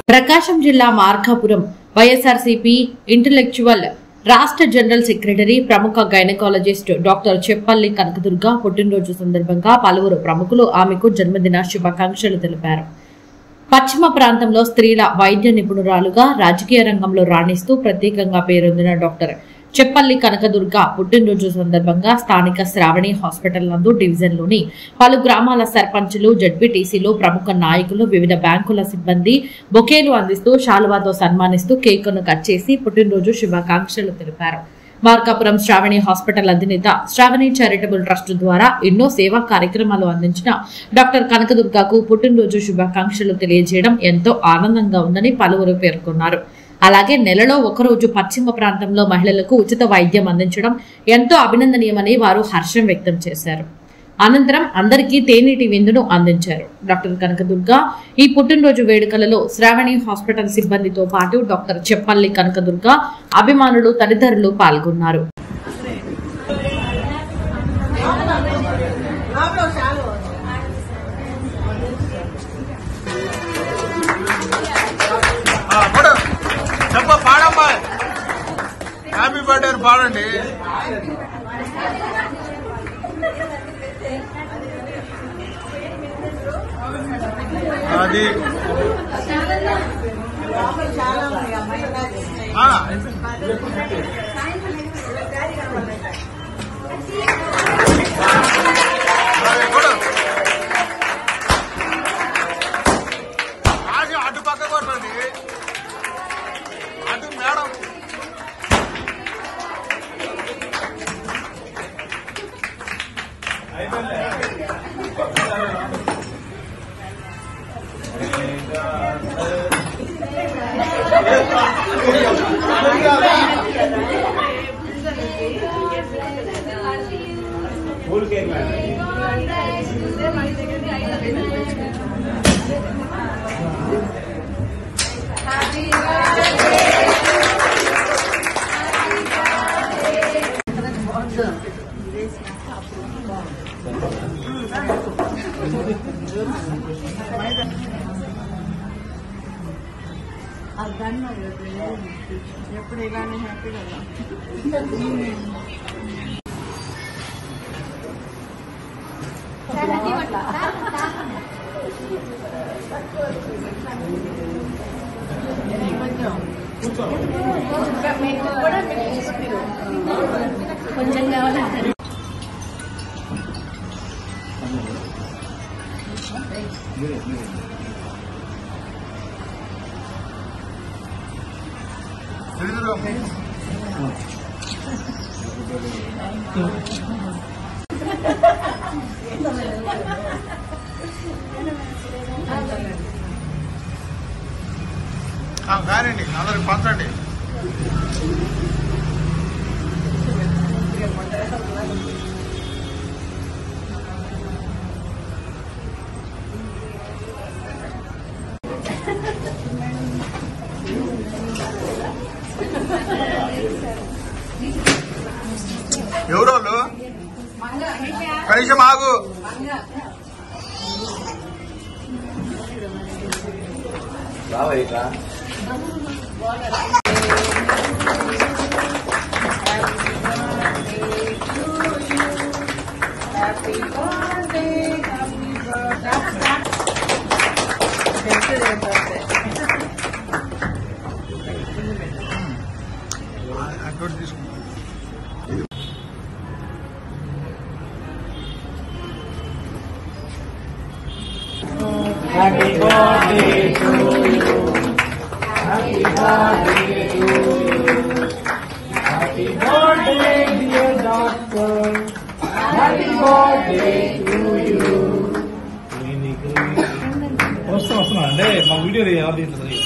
ప్రకాశం జిల్లా మార్కాపురం వైఎస్ఆర్సీపీ ఇంటెలెక్చువల్ రాష్ట్ర general secretary ప్రముఖ గైనకాలజిస్ట్ డాక్టర్ చెప్పల్లి కనకదుర్గ పుట్టినరోజు సందర్భంగా పలువురు ప్రముఖులు ఆమెకు జన్మదిన శుభాకాంక్షలు తెలిపారు. పశ్చిమ ప్రాంతంలో స్త్రీల వైద్య నిపుణురాలుగా రాజకీయ రంగంలో రాణిస్తూ ప్రత్యేకంగా పేరొందిన డాక్టర్ చెప్పల్లి కనకదుర్గ పుట్టినరోజు సందర్భంగా స్థానిక శ్రావణి హాస్పిటల్ నందు డివిజన్లోని పలు గ్రామాల సర్పంచులు, జడ్పీటీసీలు, ప్రముఖ నాయకులు, వివిధ బ్యాంకుల సిబ్బంది బొకేలు అందిస్తూ శాలువాతో సన్మానిస్తూ కేకును కట్ చేసి పుట్టినరోజు శుభాకాంక్షలు తెలిపారు. మార్కాపురం శ్రావణి హాస్పిటల్ అధినేత శ్రావణి చారిటబుల్ ట్రస్ట్ ద్వారా ఎన్నో సేవా కార్యక్రమాలు అందించిన డాక్టర్ కనకదుర్గకు పుట్టినరోజు శుభాకాంక్షలు తెలియజేయడం ఎంతో ఆనందంగా ఉందని పలువురు పేర్కొన్నారు. అలాగే నెలలో ఒకరోజు పశ్చిమ ప్రాంతంలో మహిళలకు ఉచిత వైద్యం అందించడం ఎంతో అభినందనీయమని వారు హర్షం వ్యక్తం చేశారు. అనంతరం అందరికీ తేనీటి విందును అందించారు. డాక్టర్ కనకదుర్గ ఈ పుట్టినరోజు వేడుకలలో శ్రావణి హాస్పిటల్ సిబ్బందితో పాటు డాక్టర్ చెప్పల్లి కనకదుర్గ అభిమానులు తదితరులు పాల్గొన్నారు. హ్యాపీ బర్త్డే పాడండి. అది అటు పక్క కొట్టండి. అటు మేడం ఎప్పుడు ఇలానే హ్యాపీగా కొంచెం కావాలంటారు. కానండి, అందరికి పంచండి. ఎవరు కనీసం ఆగు. Happy birthday to you. Happy birthday to you. Happy birthday dear doctor. Happy birthday to you. వస్తున్నా అండి మా వీడియో ఎవరు తీస్తుంది.